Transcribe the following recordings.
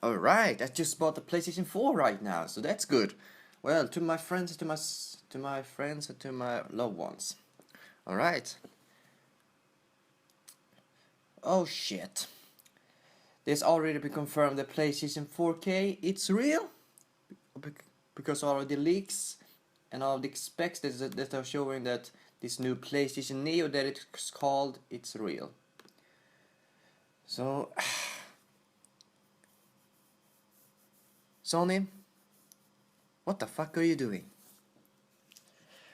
Alright, I just bought the PlayStation 4 right now, so that's good. Well, to my friends, to my friends, and to my loved ones. Alright. Oh shit. There's already been confirmed that PlayStation 4K, it's real? Because all of the leaks and all of the specs that are showing that this new PlayStation Neo that it's called, it's real. So, Sony, what the fuck are you doing?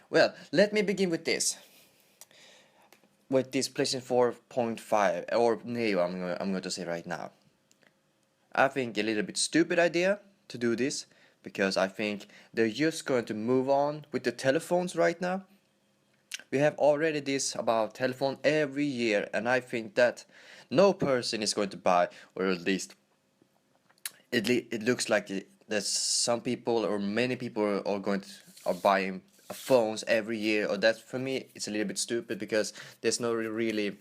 Well, let me begin with this. With this PlayStation 4.5 or Neo, I'm going to say right now. I think a little bit stupid idea to do this because I think they're just going to move on with the telephones right now. We have already this about telephone every year, and I think that no person is going to buy, or at least it looks like that some people or many people are buying phones every year, or that for me it's a little bit stupid because there's no really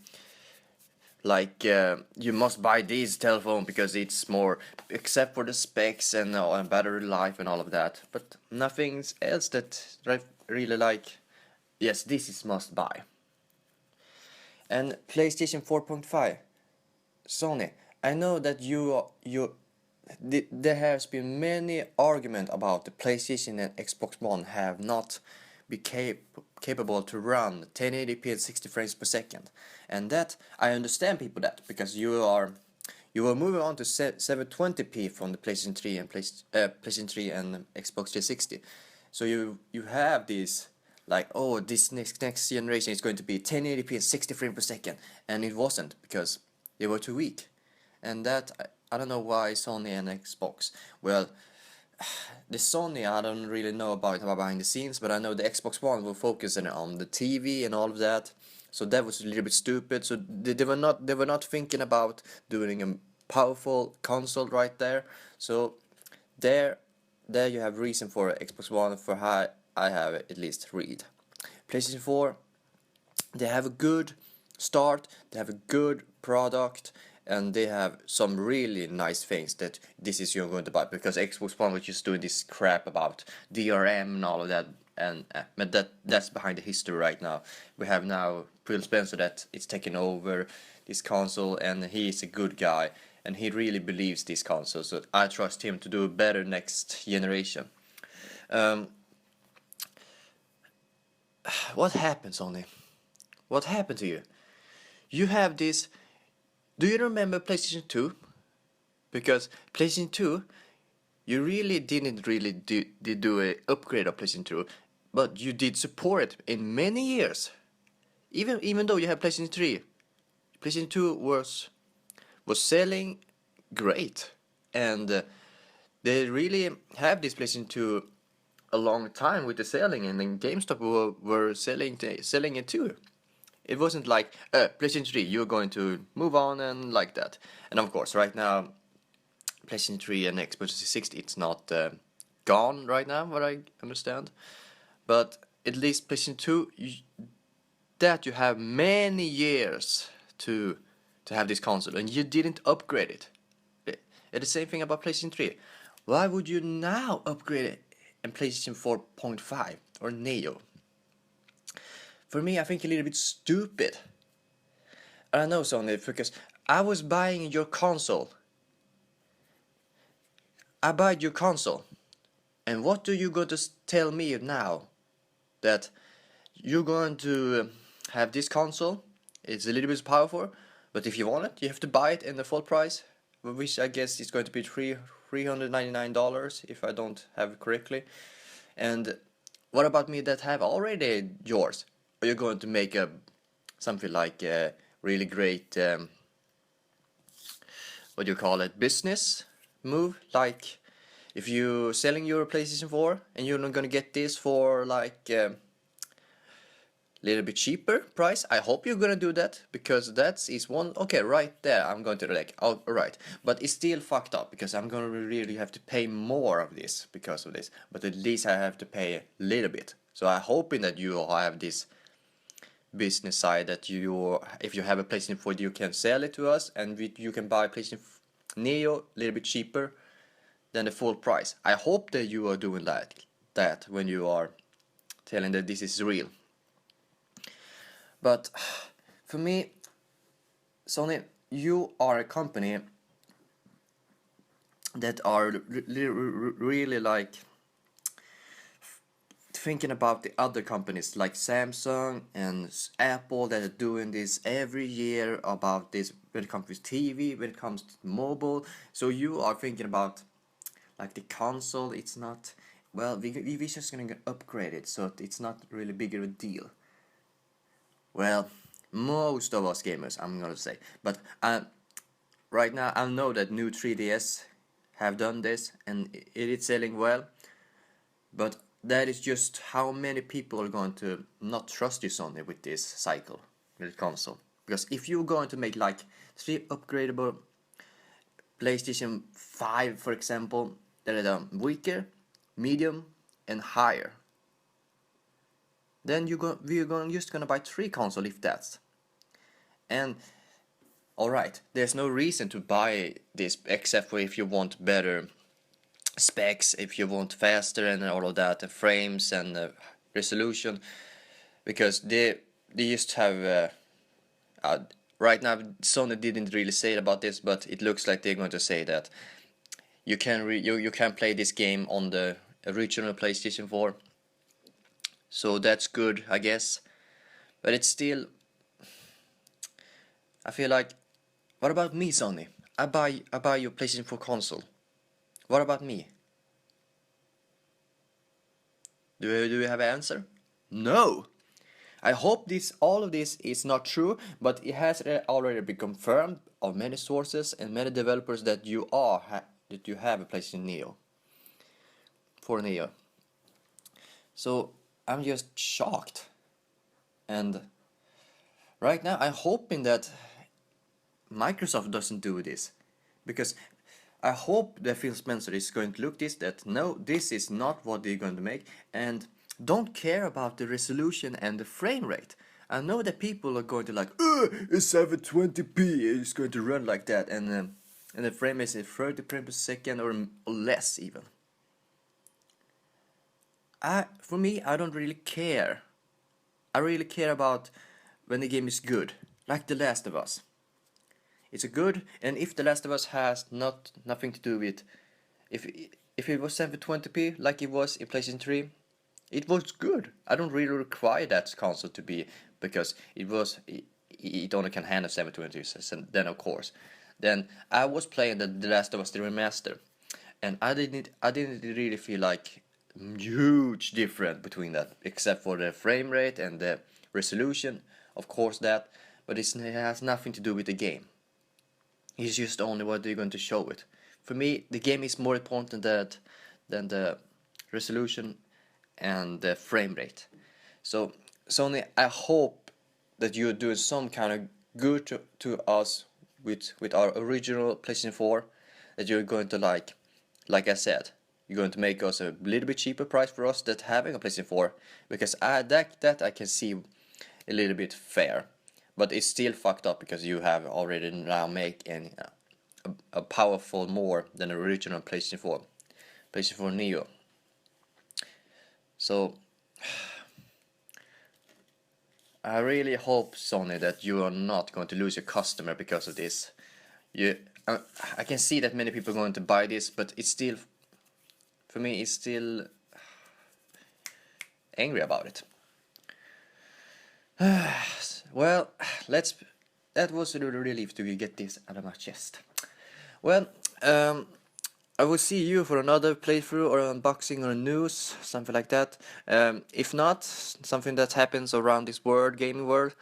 like you must buy this telephone because it's more, except for the specs and battery life and all of that, but nothing else that really like, yes, this is must buy. And PlayStation 4.5, Sony, I know that there has been many argument about the PlayStation and Xbox One have not be capable to run 1080p and 60 frames per second, and that I understand people that because you are moving on to 720p from the PlayStation 3 and PlayStation 3 and Xbox 360, so you have this like, oh, this next generation is going to be 1080p and 60 frames per second, and it wasn't because they were too weak, and that I don't know why Sony and Xbox. Well, the Sony I don't really know about behind the scenes, but I know the Xbox One will focus on the TV and all of that. So that was a little bit stupid. So they were not thinking about doing a powerful console right there. So there you have reason for Xbox One for how I have at least read. PlayStation 4, they have a good start, they have a good product, and they have some really nice things that this is you're going to buy, because Xbox One was just doing this crap about DRM and all of that, and but that's behind the history right now. We have now Phil Spencer that is taking over this console, and he is a good guy, and he really believes this console, so I trust him to do better next generation. What happened, Sony? What happened to you? You have this. Do you remember PlayStation 2? Because PlayStation 2, you really didn't really do a upgrade of PlayStation 2, but you did support it in many years. Even though you have PlayStation 3, PlayStation 2 was selling great, and they really have this PlayStation 2 a long time with the selling, and then GameStop were selling it too. It wasn't like, PlayStation 3, you're going to move on and like that. And of course, right now, PlayStation 3 and Xbox 360, it's not gone right now, what I understand. But at least PlayStation 2, that you have many years to have this console, and you didn't upgrade it. And the same thing about PlayStation 3. Why would you now upgrade it in PlayStation 4.5 or Neo? For me, I think a little bit stupid. I know, Sony, because I was buying your console. I bought your console. And what do you go to tell me now? That you're going to have this console? It's a little bit powerful, but if you want it, you have to buy it in the full price, which I guess is going to be $399 if I don't have it correctly. And what about me that have already yours? Are you going to make something like a really great what do you call it, business move? Like if you selling your PlayStation 4 and you're not gonna get this for like little bit cheaper price, I hope you're gonna do that, because that is one, okay, right there I'm going to like, oh, right, but it's still fucked up because I'm gonna really have to pay more of this because of this, but at least I have to pay a little bit. So I'm hoping that you have this business side that if you have a PlayStation 4, you can sell it to us, and you can buy PlayStation Neo a little bit cheaper than the full price. I hope that you are doing that when you are telling that this is real. But for me, Sony, you are a company that are really like thinking about the other companies like Samsung and Apple that are doing this every year about this when it comes to TV, when it comes to mobile. So you are thinking about like the console. It's not, well, we just gonna upgrade it, so it's not really big of a deal. Well, most of us gamers, I'm gonna say, but right now I know that new 3DS have done this and it is selling well, but that is just how many people are going to not trust you, Sony, with this cycle with the console. Because if you're going to make like 3 upgradable PlayStation 5, for example, that are weaker, medium, and higher, then we're just gonna buy 3 console if that's. And alright, there's no reason to buy this except for if you want better specs, if you want faster and all of that, and frames and resolution, because they just have right now Sony didn't really say about this, but it looks like they're going to say that you can play this game on the original PlayStation 4. So that's good, I guess. But it's still, I feel like, what about me, Sony? I buy your PlayStation 4 console. What about me? Do you have an answer? No. I hope all of this is not true, but it has already been confirmed of many sources and many developers that you have a PlayStation Neo. For Neo. So I'm just shocked. And right now I'm hoping that Microsoft doesn't do this, because I hope that Phil Spencer is going to look that no, this is not what they're going to make, and don't care about the resolution and the frame rate. I know that people are going to like, it's 720p, it's going to run like that, and the frame is at 30 frames per second or less even. For me, I don't really care. I really care about when the game is good, like The Last of Us. It's a good, and if The Last of Us has nothing to do with, if it was 720p like it was in PlayStation 3, it was good. I don't really require that console to be, because it only can handle 720, so then of course. Then I was playing the Last of Us the remaster, and I didn't really feel like huge difference between that, except for the frame rate and the resolution, of course that, but it has nothing to do with the game. It's just only what they're going to show it. For me, the game is more important than the resolution and the frame rate. So Sony, I hope that you're doing some kind of good to us with our original PlayStation 4, that you're going to like I said, you're going to make us a little bit cheaper price for us that having a PlayStation 4, because that I can see a little bit fair, but it's still fucked up because you have already now make a powerful more than the original PlayStation 4, PlayStation 4 Neo. So I really hope, Sony, that you are not going to lose your customer because of this. I can see that many people are going to buy this, but it's still, for me, it's still angry about it. Well, that was a relief to get this out of my chest. Well, I will see you for another playthrough or unboxing or news, something like that. If not, something that happens around this gaming world,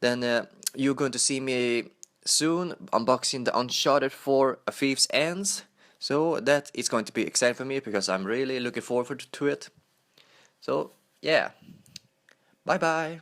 then you're going to see me soon unboxing the Uncharted 4 A Thief's Ends. So that is going to be exciting for me, because I'm really looking forward to it. So yeah, bye bye.